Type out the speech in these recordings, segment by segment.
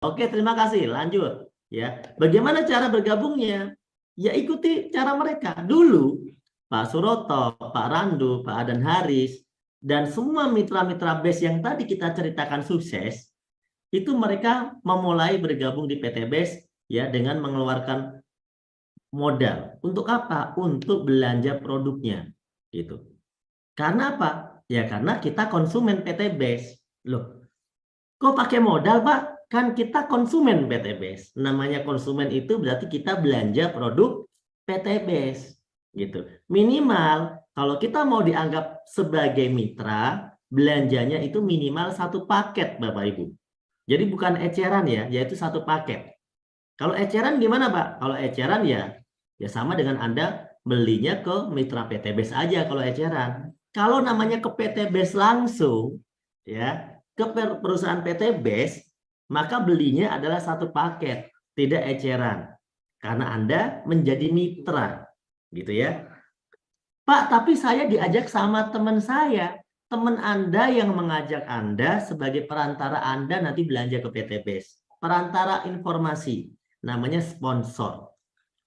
Oke, terima kasih. Lanjut. Ya, bagaimana cara bergabungnya? Ya ikuti cara mereka. Dulu Pak Suroto, Pak Randu, Pak Adan Haris, dan semua mitra-mitra BES yang tadi kita ceritakan sukses, itu mereka memulai bergabung di PT BES ya dengan mengeluarkan modal. Untuk apa? Untuk belanja produknya. Gitu. Karena apa? Ya karena kita konsumen PT BES. Loh, kok pakai modal, Pak? Kan kita konsumen PT BES. Namanya konsumen itu berarti kita belanja produk PT BES. Gitu. Minimal kalau kita mau dianggap sebagai mitra, belanjanya itu minimal satu paket, Bapak Ibu. Jadi bukan eceran ya, yaitu satu paket. Kalau eceran gimana, Pak? Kalau eceran ya sama dengan Anda belinya ke mitra PT BES aja kalau eceran. Kalau namanya ke PT BES langsung, ya ke perusahaan PT BES, maka belinya adalah satu paket, tidak eceran. Karena Anda menjadi mitra, gitu ya. Pak, tapi saya diajak sama teman saya. Teman Anda yang mengajak Anda sebagai perantara Anda nanti belanja ke PT BES. Perantara informasi, namanya sponsor.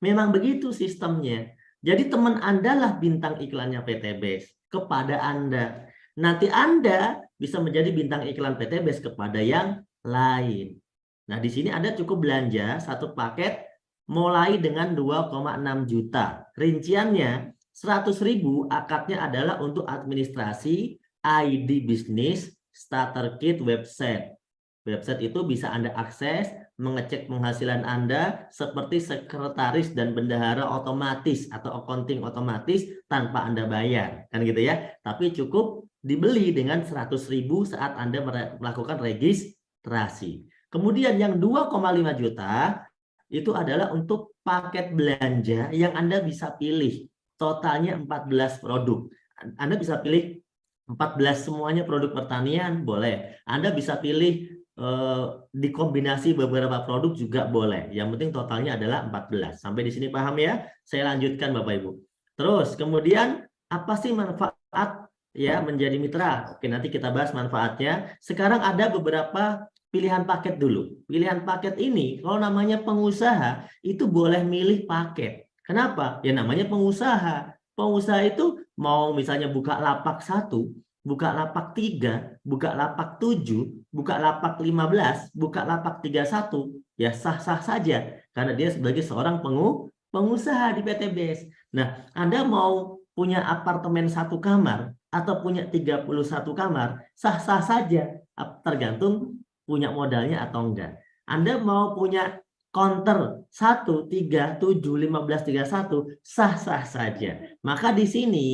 Memang begitu sistemnya. Jadi teman Anda lah bintang iklannya PT BES kepada Anda. Nanti Anda bisa menjadi bintang iklan PT BES kepada yang lain. Nah, di sini Anda cukup belanja satu paket mulai dengan 2,6 juta. Rinciannya 100.000 akadnya adalah untuk administrasi, ID bisnis, starter kit, website. Website itu bisa Anda akses, mengecek penghasilan Anda seperti sekretaris dan bendahara otomatis atau accounting otomatis tanpa Anda bayar. Kan gitu ya. Tapi cukup dibeli dengan 100.000 saat Anda melakukan registrasi. Kemudian yang 2,5 juta itu adalah untuk paket belanja yang Anda bisa pilih. Totalnya 14 produk. Anda bisa pilih 14 semuanya produk pertanian, boleh. Anda bisa pilih dikombinasi beberapa produk juga boleh. Yang penting totalnya adalah 14. Sampai di sini paham ya? Saya lanjutkan Bapak Ibu. Terus kemudian apa sih manfaat ya menjadi mitra? Oke, nanti kita bahas manfaatnya. Sekarang ada beberapa pilihan paket dulu. Pilihan paket ini kalau namanya pengusaha itu boleh milih paket. Kenapa? Ya namanya pengusaha. Pengusaha itu mau misalnya buka lapak 1, buka lapak 3, buka lapak 7, buka lapak 15, buka lapak 31, ya sah-sah saja karena dia sebagai seorang pengusaha di PT BES. Nah, Anda mau punya apartemen 1 kamar atau punya 31 kamar, sah-sah saja tergantung punya modalnya atau enggak. Anda mau punya counter 1, 3, 7, 15, 31, sah-sah saja. Maka di sini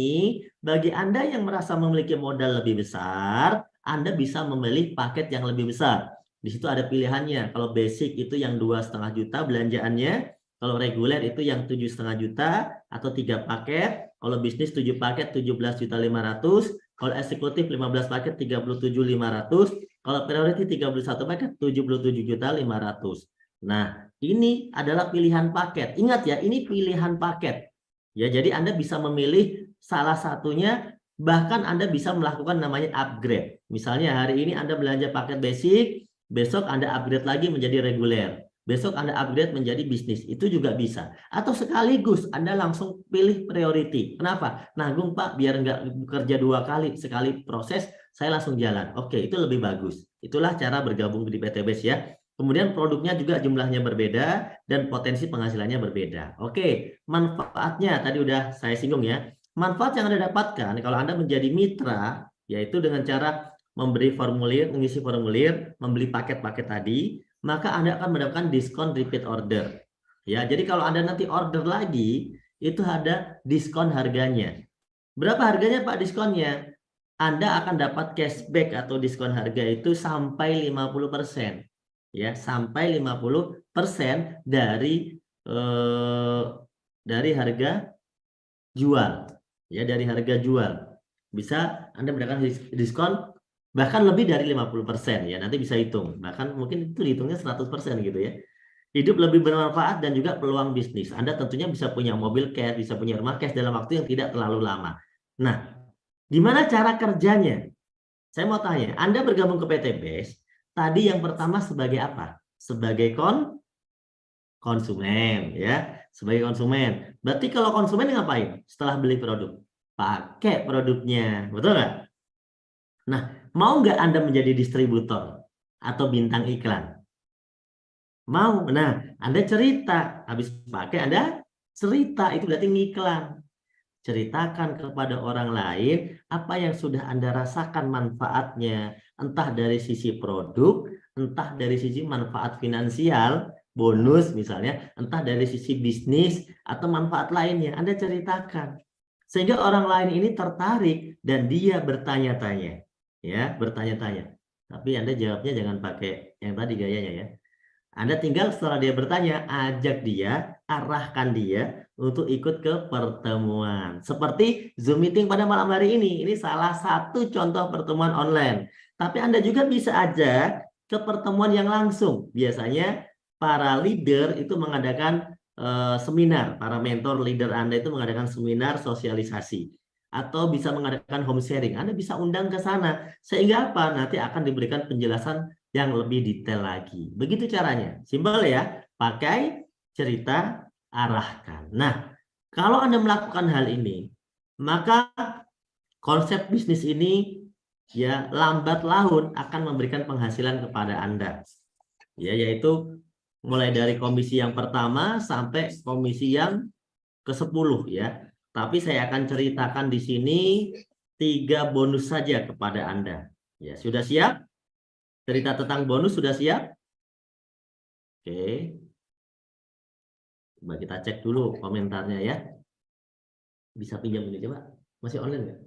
bagi Anda yang merasa memiliki modal lebih besar, Anda bisa memilih paket yang lebih besar. Di situ ada pilihannya. Kalau basic itu yang 2,5 juta belanjaannya, kalau reguler itu yang 7,5 juta atau 3 paket, kalau bisnis 7 paket 17.500.000, kalau eksekutif 15 paket 37.500, kalau priority 31 paket 77.500.000. Nah, ini adalah pilihan paket. Ingat ya, ini pilihan paket. Ya, jadi Anda bisa memilih salah satunya, bahkan Anda bisa melakukan namanya upgrade. Misalnya hari ini Anda belanja paket basic, besok Anda upgrade lagi menjadi reguler. Besok Anda upgrade menjadi bisnis. Itu juga bisa. Atau sekaligus Anda langsung pilih priority. Kenapa? Nanggung Pak, biar nggak bekerja 2 kali. Sekali proses, saya langsung jalan. Oke, itu lebih bagus. Itulah cara bergabung di PT BES ya. Kemudian produknya juga jumlahnya berbeda dan potensi penghasilannya berbeda. Oke, manfaatnya tadi udah saya singgung ya. Manfaat yang Anda dapatkan kalau Anda menjadi mitra, yaitu dengan cara memberi formulir, mengisi formulir, membeli paket-paket tadi, maka Anda akan mendapatkan diskon repeat order. Ya, jadi kalau Anda nanti order lagi, itu ada diskon harganya. Berapa harganya Pak diskonnya? Anda akan dapat cashback atau diskon harga itu sampai 50%. Ya, sampai 50% dari harga jual. Ya, dari harga jual. Bisa Anda mendapatkan diskon bahkan lebih dari 50% ya. Nanti bisa hitung. Bahkan mungkin itu dihitungnya 100% gitu ya. Hidup lebih bermanfaat dan juga peluang bisnis. Anda tentunya bisa punya mobil cash, bisa punya rumah cash dalam waktu yang tidak terlalu lama. Nah, gimana cara kerjanya? Saya mau tanya, Anda bergabung ke PT BES, tadi yang pertama sebagai apa? sebagai konsumen ya, sebagai konsumen. Berarti kalau konsumen ngapain? Setelah beli produk, pakai produknya, betul nggak? Nah, mau nggak Anda menjadi distributor atau bintang iklan? Mau. Nah, Anda cerita, habis pakai Anda cerita, itu berarti ngiklan. Ceritakan kepada orang lain apa yang sudah Anda rasakan manfaatnya, entah dari sisi produk, entah dari sisi manfaat finansial, bonus misalnya, entah dari sisi bisnis atau manfaat lainnya. Anda ceritakan sehingga orang lain ini tertarik dan dia bertanya-tanya, ya, bertanya-tanya. Tapi Anda jawabnya jangan pakai yang tadi gayanya ya. Anda tinggal setelah dia bertanya, ajak dia, arahkan dia untuk ikut ke pertemuan. Seperti Zoom meeting pada malam hari ini. Ini salah satu contoh pertemuan online. Tapi Anda juga bisa ajak ke pertemuan yang langsung. Biasanya para leader itu mengadakan seminar. Para mentor leader Anda itu mengadakan seminar sosialisasi. Atau bisa mengadakan home sharing. Anda bisa undang ke sana. Sehingga apa? Nanti akan diberikan penjelasan yang lebih detail lagi. Begitu caranya. Simpel ya. Pakai, cerita, arahkan. Nah, kalau Anda melakukan hal ini, maka konsep bisnis ini ya lambat laun akan memberikan penghasilan kepada Anda. Ya, yaitu mulai dari komisi yang pertama sampai komisi yang ke-10 ya. Tapi saya akan ceritakan di sini 3 bonus saja kepada Anda. Ya, sudah siap? Cerita tentang bonus sudah siap? Oke. Coba kita cek dulu komentarnya ya. Bisa pinjam ini coba. Masih online nggak?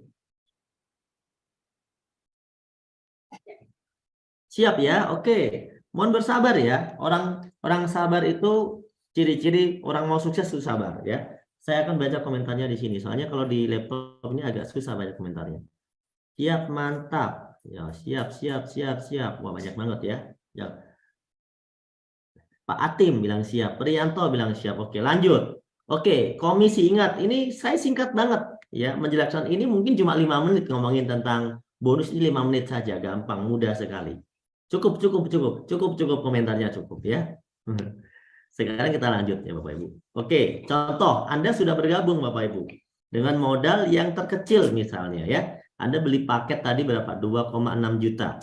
Siap ya? Oke. Mohon bersabar ya. Orang sabar itu ciri-ciri orang mau sukses itu sabar ya. Saya akan baca komentarnya di sini. Soalnya kalau di laptop ini agak susah baca komentarnya. Siap, mantap. Ya, siap. Wah, banyak banget ya. Ya. Pak Atim bilang siap, Prianto bilang siap. Oke, lanjut. Oke, komisi, ingat, ini saya singkat banget ya menjelaskan ini, mungkin cuma 5 menit ngomongin tentang bonus ini, 5 menit saja, gampang, mudah sekali. Cukup komentarnya cukup ya. Sekarang kita lanjut ya Bapak Ibu. Oke, contoh Anda sudah bergabung Bapak Ibu dengan modal yang terkecil misalnya ya. Anda beli paket tadi berapa? 2,6 juta.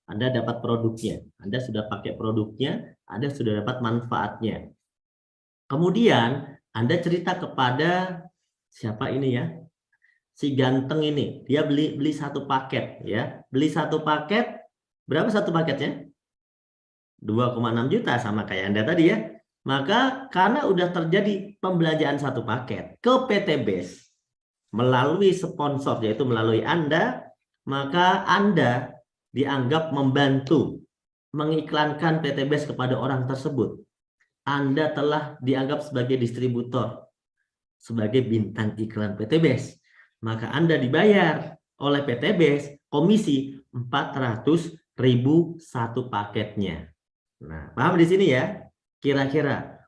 Anda dapat produknya, Anda sudah pakai produknya, Anda sudah dapat manfaatnya. Kemudian Anda cerita kepada siapa ini ya? Si ganteng ini, dia beli satu paket ya. Beli satu paket, berapa satu paketnya? 2,6 juta sama kayak Anda tadi ya. Maka karena udah terjadi pembelanjaan satu paket ke PT BES melalui sponsor yaitu melalui Anda, maka Anda dianggap membantu mengiklankan PT BES kepada orang tersebut. Anda telah dianggap sebagai distributor, sebagai bintang iklan PT BES. Maka Anda dibayar oleh PT BES komisi 400.000 satu paketnya. Nah, paham di sini ya? Kira-kira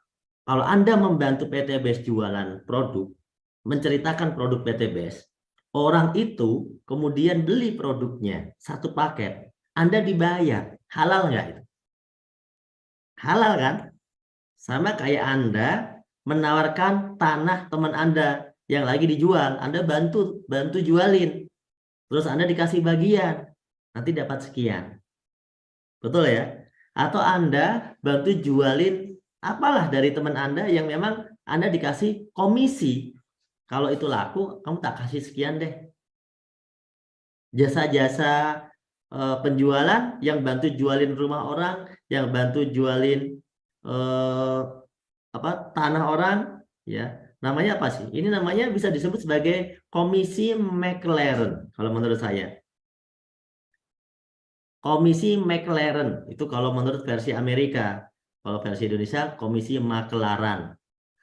kalau Anda membantu PT BES jualan produk, menceritakan produk PT BES, orang itu kemudian beli produknya satu paket, Anda dibayar. Halal nggak itu? Halal kan? Sama kayak Anda menawarkan tanah teman Anda yang lagi dijual, Anda bantu jualin. Terus Anda dikasih bagian, nanti dapat sekian. Betul ya? Atau Anda bantu jualin apalah dari teman Anda yang memang Anda dikasih komisi. Kalau itu laku, kamu tak kasih sekian deh. Jasa-jasa penjualan yang bantu jualin rumah orang, yang bantu jualin tanah orang, ya. Namanya apa sih? Ini namanya bisa disebut sebagai komisi McLaren kalau menurut saya. Komisi McLaren itu kalau menurut versi Amerika. Kalau versi Indonesia komisi Maklaran.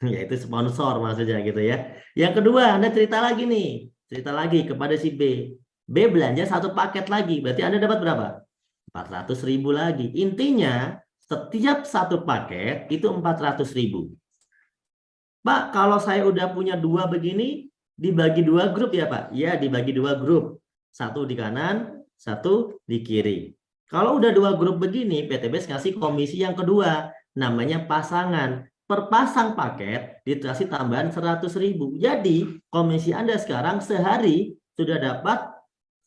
Yaitu sponsor maksudnya gitu ya. Yang kedua, Anda cerita lagi nih. Cerita lagi kepada si B. B belanja satu paket lagi. Berarti Anda dapat berapa? 400.000 lagi. Intinya setiap satu paket itu 400.000. Pak, kalau saya udah punya 2 begini, dibagi 2 grup ya Pak? Ya, dibagi 2 grup. Satu di kanan, satu di kiri. Kalau udah 2 grup begini, PTBS ngasih komisi yang kedua, namanya pasangan. Per pasang paket dikasih tambahan 100.000. Jadi komisi Anda sekarang sehari sudah dapat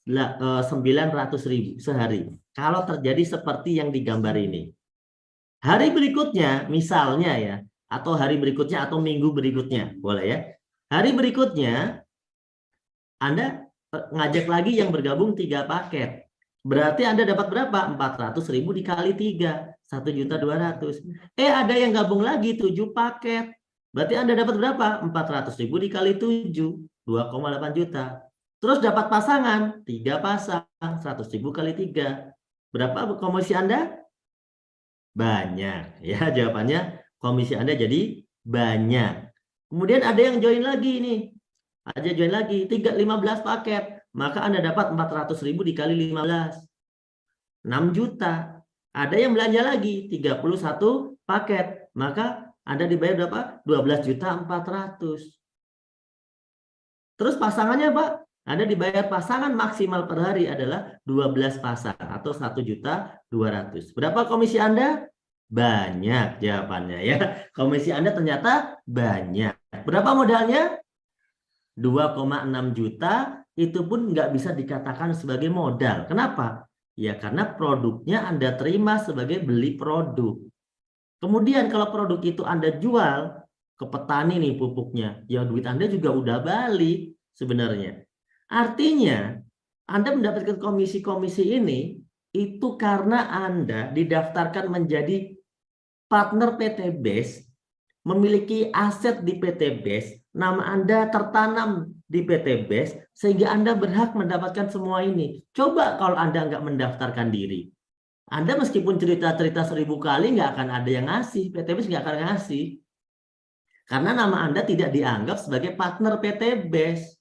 900.000 sehari. Kalau terjadi seperti yang digambar ini. Hari berikutnya, misalnya ya, atau hari berikutnya atau minggu berikutnya, boleh ya. Hari berikutnya, Anda ngajak lagi yang bergabung 3 paket. Berarti Anda dapat berapa? 400.000 dikali 3, 1.200.000. Ada yang gabung lagi 7 paket. Berarti Anda dapat berapa? 400.000 dikali 7, 2,8 juta. Terus dapat pasangan, 3 pasang, 100.000 kali 3. Berapa komisi Anda? Banyak. Ya, jawabannya komisi Anda jadi banyak. Kemudian ada yang join lagi nih. Ada join lagi, 15 paket. Maka Anda dapat 400.000 dikali 15. 6 juta. Ada yang belanja lagi, 31 paket. Maka Anda dibayar berapa? 12.400.000. Terus pasangannya, Pak? Anda dibayar pasangan maksimal per hari adalah 12 pasang atau 1.200.000. Berapa komisi Anda? Banyak jawabannya ya. Komisi Anda ternyata banyak. Berapa modalnya? 2,6 juta, itu pun nggak bisa dikatakan sebagai modal. Kenapa? Ya karena produknya Anda terima sebagai beli produk. Kemudian kalau produk itu Anda jual ke petani nih pupuknya, ya duit Anda juga udah balik sebenarnya. Artinya Anda mendapatkan komisi-komisi ini itu karena Anda didaftarkan menjadi partner PTBS, memiliki aset di PTBS, nama Anda tertanam di PTBS, sehingga Anda berhak mendapatkan semua ini. Coba kalau Anda nggak mendaftarkan diri. Anda meskipun cerita-cerita 1000 kali nggak akan ada yang ngasih, PTBS nggak akan ngasih. Karena nama Anda tidak dianggap sebagai partner PTBS.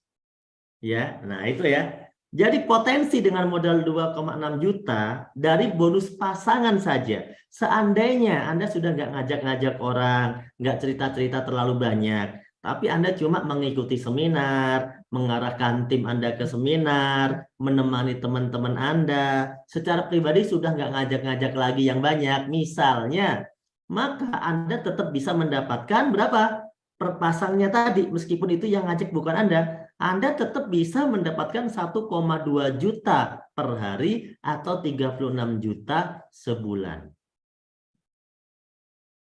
Ya, nah itu ya. Jadi potensi dengan modal 2,6 juta dari bonus pasangan saja. Seandainya Anda sudah nggak ngajak-ngajak orang, nggak cerita-cerita terlalu banyak, tapi Anda cuma mengikuti seminar, mengarahkan tim Anda ke seminar, menemani teman-teman Anda, secara pribadi sudah nggak ngajak-ngajak lagi yang banyak, misalnya, maka Anda tetap bisa mendapatkan berapa? Per pasangnya tadi, meskipun itu yang ngajak bukan Anda tetap bisa mendapatkan 1,2 juta per hari atau 36 juta sebulan.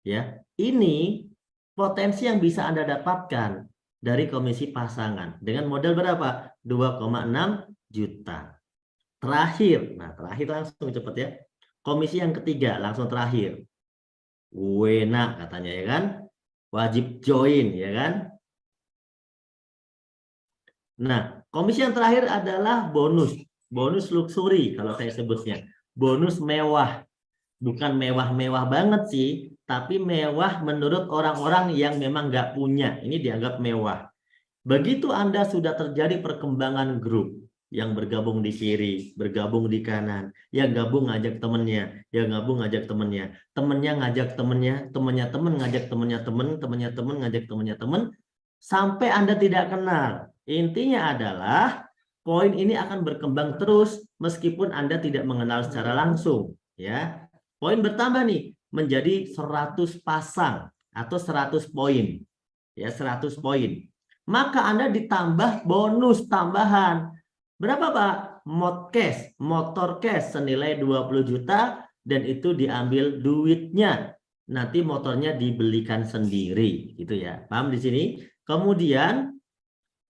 Ya, ini potensi yang bisa Anda dapatkan dari komisi pasangan dengan modal berapa? 2,6 juta. Terakhir, nah terakhir langsung cepat ya. Komisi yang ketiga langsung terakhir. Wena katanya ya kan? Wajib join ya kan? Nah, komisi yang terakhir adalah bonus. Bonus luxury kalau saya sebutnya. Bonus mewah. Bukan mewah-mewah banget sih, tapi mewah menurut orang-orang yang memang nggak punya. Ini dianggap mewah. Begitu Anda sudah terjadi perkembangan grup, yang bergabung di kiri, bergabung di kanan, yang gabung ngajak temennya, yang gabung ngajak temennya, temennya ngajak temennya, temennya temen ngajak temennya temen, temennya temen ngajak temennya temen, sampai Anda tidak kenal. Intinya adalah poin ini akan berkembang terus meskipun Anda tidak mengenal secara langsung, ya. Poin bertambah nih menjadi 100 pasang atau 100 poin. Ya, 100 poin. Maka Anda ditambah bonus tambahan. Berapa, Pak? Modcash, motor cash senilai 20 juta dan itu diambil duitnya. Nanti motornya dibelikan sendiri, gitu ya. Paham di sini? Kemudian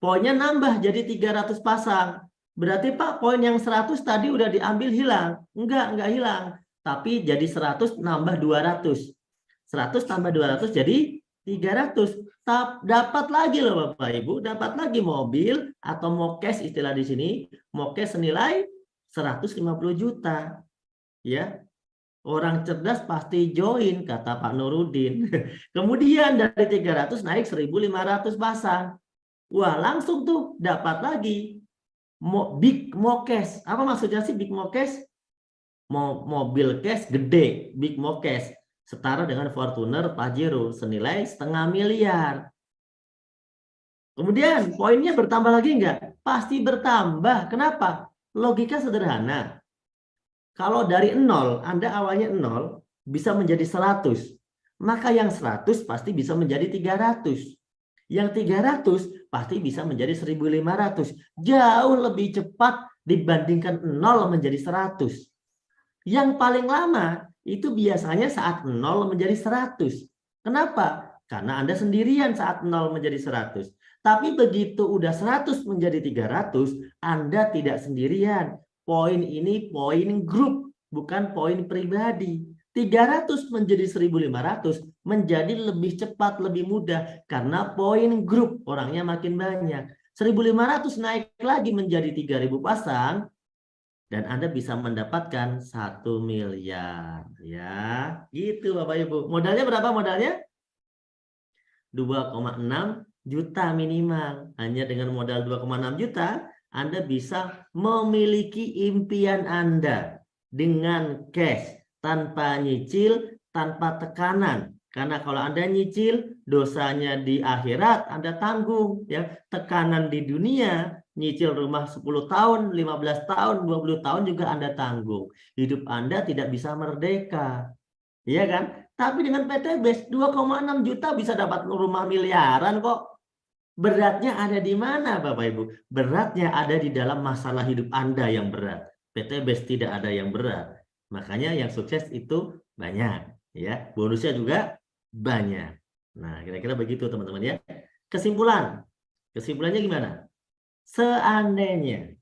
poinnya nambah jadi 300 pasang. Berarti Pak, poin yang 100 tadi udah diambil hilang. Enggak hilang. Tapi jadi 100 nambah 200. 100 tambah 200 jadi 300. Dapat lagi loh Bapak Ibu, dapat lagi mobil atau mokes istilah di sini, mokes senilai 150 juta. Ya. Orang cerdas pasti join kata Pak Nurudin. Kemudian dari 300 naik 1.500 pasang. Wah, langsung tuh dapat lagi big mokes. Apa maksudnya sih big mokes? Mobil cash gede, big mokes. Setara dengan Fortuner Pajero senilai 0,5 miliar. Kemudian poinnya bertambah lagi enggak? Pasti bertambah. Kenapa? Logika sederhana. Kalau dari 0, Anda awalnya 0, bisa menjadi 100. Maka yang 100 pasti bisa menjadi 300. Yang 300 pasti bisa menjadi 1.500. Jauh lebih cepat dibandingkan 0 menjadi 100. Yang paling lama itu biasanya saat 0 menjadi 100. Kenapa? Karena Anda sendirian saat 0 menjadi 100. Tapi begitu udah 100 menjadi 300, Anda tidak sendirian. Poin ini poin grup, bukan poin pribadi. 300 menjadi 1.500 menjadi lebih cepat, lebih mudah. Karena poin grup, orangnya makin banyak. 1.500 naik lagi menjadi 3.000 pasang, dan Anda bisa mendapatkan 1 miliar. Ya, gitu Bapak Ibu. Modalnya berapa modalnya? 2,6 juta minimal. Hanya dengan modal 2,6 juta, Anda bisa memiliki impian Anda dengan cash, tanpa nyicil, tanpa tekanan. Karena kalau Anda nyicil, dosanya di akhirat Anda tanggung, ya. Tekanan di dunia, nyicil rumah 10 tahun, 15 tahun, 20 tahun juga Anda tanggung. Hidup Anda tidak bisa merdeka. Iya kan? Tapi dengan PT BES 2,6 juta bisa dapat rumah miliaran kok. Beratnya ada di mana Bapak Ibu? Beratnya ada di dalam masalah hidup Anda yang berat. PT BES tidak ada yang berat. Makanya yang sukses itu banyak, ya. Bonusnya juga banyak. Nah, kira-kira begitu teman-teman ya. Kesimpulan. Kesimpulannya gimana? Seandainya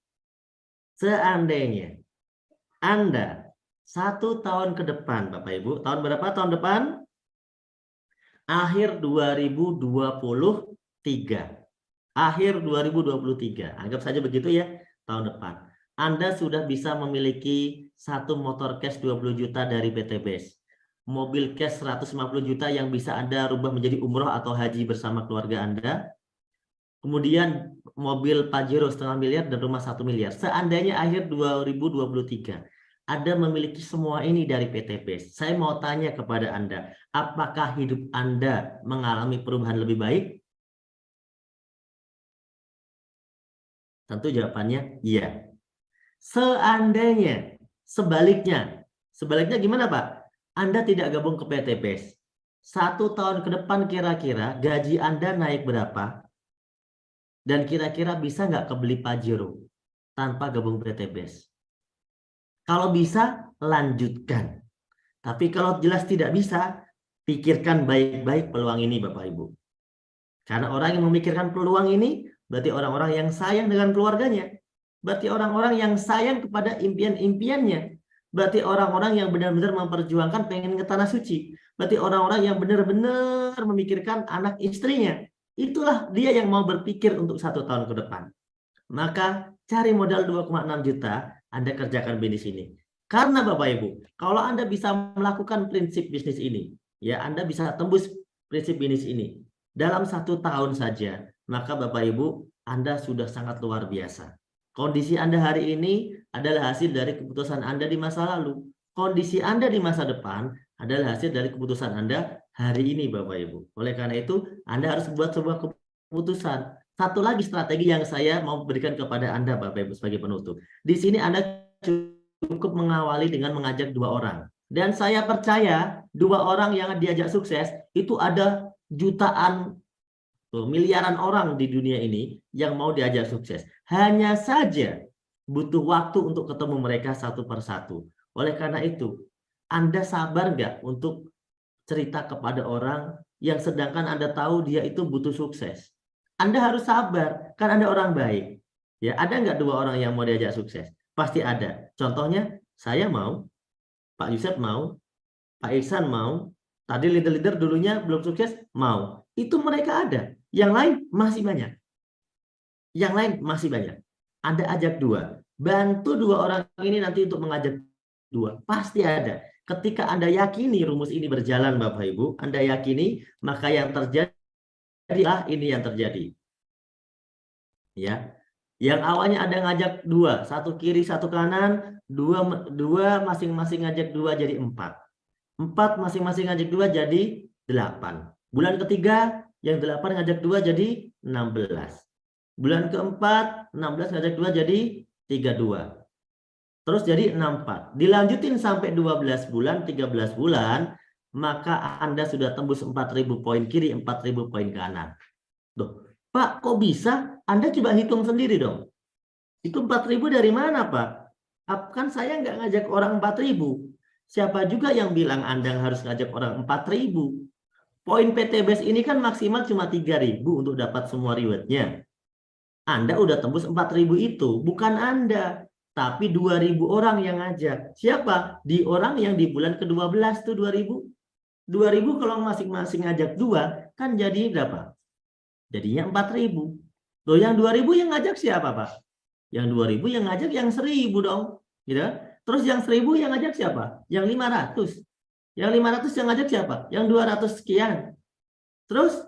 Anda 1 tahun ke depan, Bapak Ibu, tahun berapa tahun depan? Akhir 2023. Akhir 2023. Anggap saja begitu ya, tahun depan. Anda sudah bisa memiliki 1 motor cash 20 juta dari PT BES. Mobil cash 150 juta yang bisa Anda rubah menjadi umroh atau haji bersama keluarga Anda. Kemudian mobil Pajero 0,5 miliar dan rumah 1 miliar. Seandainya akhir 2023 Anda memiliki semua ini dari PT BES, saya mau tanya kepada Anda, apakah hidup Anda mengalami perubahan lebih baik? Tentu jawabannya iya. Seandainya sebaliknya gimana Pak? Anda tidak gabung ke PT BES. 1 tahun ke depan kira-kira gaji Anda naik berapa? Dan kira-kira bisa nggak kebeli Pajero tanpa gabung PT BES? Kalau bisa, lanjutkan. Tapi kalau jelas tidak bisa, pikirkan baik-baik peluang ini Bapak Ibu. Karena orang yang memikirkan peluang ini, berarti orang-orang yang sayang dengan keluarganya. Berarti orang-orang yang sayang kepada impian-impiannya. Berarti orang-orang yang benar-benar memperjuangkan pengen ke tanah suci. Berarti orang-orang yang benar-benar memikirkan anak istrinya. Itulah dia yang mau berpikir untuk 1 tahun ke depan. Maka cari modal 2,6 juta, Anda kerjakan bisnis ini. Karena Bapak Ibu, kalau Anda bisa melakukan prinsip bisnis ini, ya Anda bisa tembus prinsip bisnis ini dalam 1 tahun saja, maka Bapak Ibu, Anda sudah sangat luar biasa. Kondisi Anda hari ini adalah hasil dari keputusan Anda di masa lalu. Kondisi Anda di masa depan adalah hasil dari keputusan Anda hari ini Bapak Ibu. Oleh karena itu, Anda harus buat sebuah keputusan. Satu lagi strategi yang saya mau berikan kepada Anda Bapak Ibu sebagai penutup. Di sini Anda cukup mengawali dengan mengajak 2 orang. Dan saya percaya 2 orang yang diajak sukses itu ada jutaan, miliaran orang di dunia ini yang mau diajak sukses. Hanya saja butuh waktu untuk ketemu mereka satu persatu. Oleh karena itu, Anda sabar nggak untuk cerita kepada orang yang sedangkan Anda tahu dia itu butuh sukses? Anda harus sabar, kan Anda orang baik. Ya, ada nggak 2 orang yang mau diajak sukses? Pasti ada. Contohnya, saya mau, Pak Yusuf mau, Pak Iksan mau, tadi leader-leader dulunya belum sukses, mau. Itu mereka ada. Yang lain masih banyak. Yang lain masih banyak. Anda ajak 2. Bantu 2 orang ini nanti untuk mengajak 2. Pasti ada. Ketika Anda yakini rumus ini berjalan Bapak Ibu, Anda yakini, maka yang terjadi ini yang terjadi. Ya. Yang awalnya Anda ngajak 2, 1 kiri, 1 kanan, 2 masing-masing ngajak 2 jadi 4. 4 masing-masing ngajak 2 jadi 8. Bulan ketiga yang 8 ngajak 2 jadi 16. Bulan keempat 16 ngajak 2 jadi 32. terus jadi 64. Dilanjutin sampai 12 bulan, 13 bulan, maka Anda sudah tembus 4.000 poin kiri, 4.000 poin kanan. Loh, Pak, kok bisa? Anda coba hitung sendiri dong. Itu 4.000 dari mana, Pak? Kan saya nggak ngajak orang 4.000. Siapa juga yang bilang Anda harus ngajak orang 4.000? Poin PTBS ini kan maksimal cuma 3.000 untuk dapat semua rewardnya. Anda udah tembus 4.000 itu, bukan Anda, tapi 2.000 orang yang ngajak. Siapa? Di orang yang di bulan ke-12 tuh 2.000. 2.000 kalau masing-masing ngajak 2, kan jadi berapa? Jadinya 4.000. Loh, yang 2.000 yang ngajak siapa, Pak? Yang 2.000 yang ngajak yang 1.000 dong. Gitu. Terus yang 1.000 yang ngajak siapa? Yang 500. Yang 500 yang ngajak siapa? Yang 200 sekian. Terus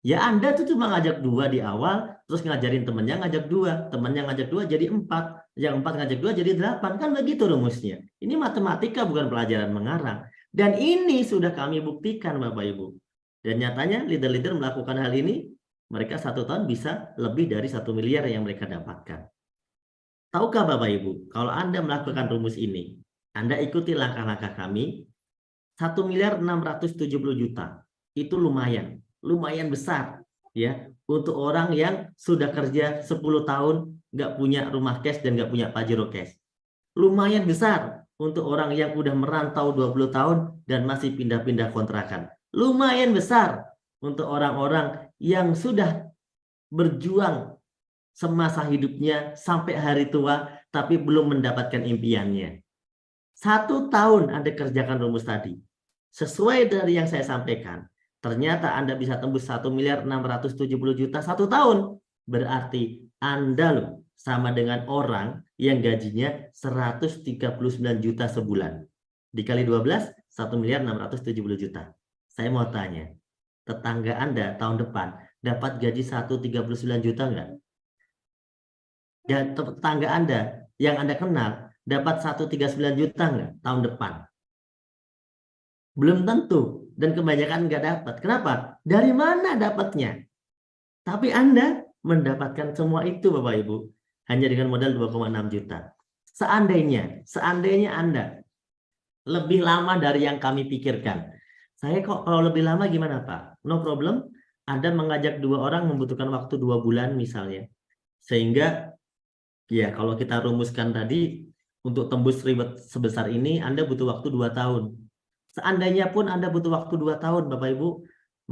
ya Anda tuh cuma ngajak 2 di awal, terus ngajarin temennya ngajak 2, temennya ngajak 2 jadi 4, yang 4 ngajak 2 jadi 8, kan begitu rumusnya. Ini matematika bukan pelajaran mengarang. Dan ini sudah kami buktikan Bapak Ibu. Dan nyatanya leader-leader melakukan hal ini, mereka 1 tahun bisa lebih dari 1 miliar yang mereka dapatkan. Tahukah Bapak Ibu, kalau Anda melakukan rumus ini, Anda ikuti langkah-langkah kami, 1.670.000.000, itu lumayan besar ya untuk orang yang sudah kerja 10 tahun nggak punya rumah cash dan nggak punya Pajero cash. Lumayan besar untuk orang yang udah merantau 20 tahun dan masih pindah-pindah kontrakan. Lumayan besar untuk orang-orang yang sudah berjuang semasa hidupnya sampai hari tua tapi belum mendapatkan impiannya. 1 tahun Anda kerjakan rumus tadi. Sesuai dari yang saya sampaikan, ternyata Anda bisa tembus 1.670.000.000 1 tahun. Berarti Anda loh sama dengan orang yang gajinya 139 juta sebulan. Dikali 12, 1.670.000.000. Saya mau tanya, tetangga Anda tahun depan dapat gaji 139 juta enggak? Ya, tetangga Anda yang Anda kenal dapat 139 juta enggak tahun depan? Belum tentu, dan kebanyakan nggak dapat. Kenapa? Dari mana dapatnya? Tapi Anda mendapatkan semua itu Bapak Ibu hanya dengan modal 2,6 juta. Seandainya Anda lebih lama dari yang kami pikirkan. Saya kok kalau lebih lama gimana Pak? No problem. Anda mengajak 2 orang membutuhkan waktu 2 bulan misalnya. Sehingga ya kalau kita rumuskan tadi untuk tembus reward sebesar ini Anda butuh waktu 2 tahun. Seandainya pun Anda butuh waktu 2 tahun Bapak Ibu,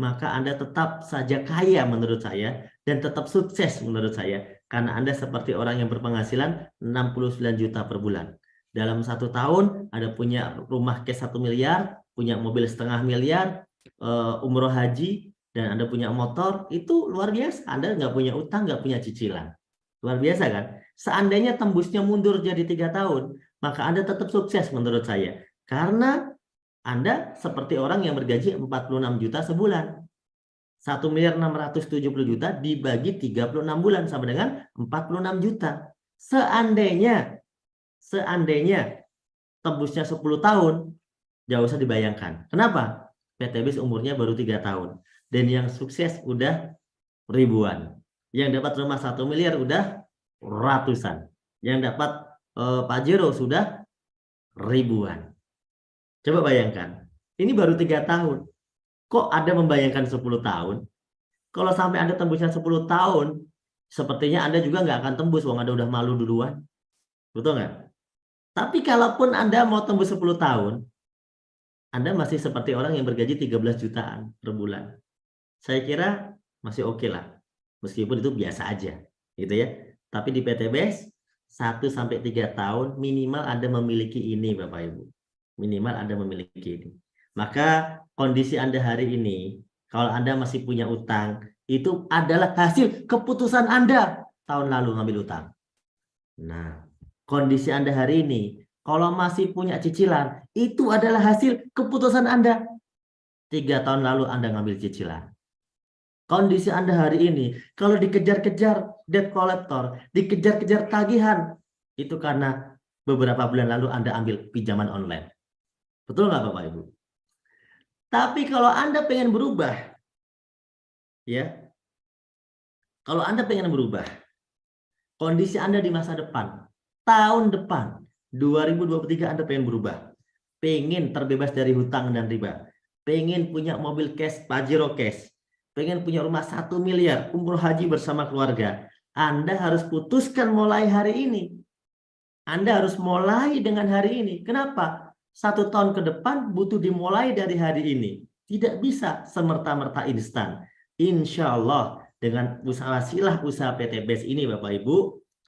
maka Anda tetap saja kaya menurut saya dan tetap sukses menurut saya karena Anda seperti orang yang berpenghasilan 69 juta per bulan. Dalam 1 tahun Anda punya rumah cash 1 miliar, punya mobil setengah miliar, umroh haji, dan Anda punya motor, itu luar biasa. Anda nggak punya utang, nggak punya cicilan. Luar biasa kan? Seandainya tembusnya mundur jadi 3 tahun, maka Anda tetap sukses menurut saya. Karena Anda seperti orang yang bergaji 46 juta sebulan. 1.670.000.000 dibagi 36 bulan sama dengan 46 juta. Seandainya tembusnya 10 tahun, jauh usah dibayangkan. Kenapa? PTBS umurnya baru 3 tahun. Dan yang sukses udah ribuan. Yang dapat rumah 1 miliar udah ratusan. Yang dapat Pajero sudah ribuan. Coba bayangkan, ini baru 3 tahun. Kok Anda membayangkan 10 tahun? Kalau sampai Anda tembusnya 10 tahun, sepertinya Anda juga nggak akan tembus, wong Anda udah malu duluan. Betul nggak? Tapi kalaupun Anda mau tembus 10 tahun, Anda masih seperti orang yang bergaji 13 jutaan per bulan. Saya kira masih oke lah. Meskipun itu biasa aja, gitu ya. Tapi di PTBS, 1-3 tahun minimal Anda memiliki ini, Bapak Ibu. Minimal Anda memiliki ini. Maka kondisi Anda hari ini, kalau Anda masih punya utang, itu adalah hasil keputusan Anda tahun lalu ngambil utang. Nah, kondisi Anda hari ini, kalau masih punya cicilan, itu adalah hasil keputusan Anda. 3 tahun lalu Anda ngambil cicilan. Kondisi Anda hari ini, kalau dikejar-kejar debt collector, dikejar-kejar tagihan, itu karena beberapa bulan lalu Anda ambil pinjaman online. Betul nggak Bapak Ibu? Tapi kalau Anda pengen berubah, ya, kalau Anda pengen berubah, kondisi Anda di masa depan, tahun depan 2023 Anda pengen berubah, pengen terbebas dari hutang dan riba, pengen punya mobil cash, Pajero cash, pengen punya rumah 1 miliar, umroh haji bersama keluarga, Anda harus putuskan mulai hari ini. Anda harus mulai dengan hari ini. Kenapa? 1 tahun ke depan butuh dimulai dari hari ini. Tidak bisa semerta-merta instan. Insya Allah dengan usaha PT BES ini Bapak Ibu,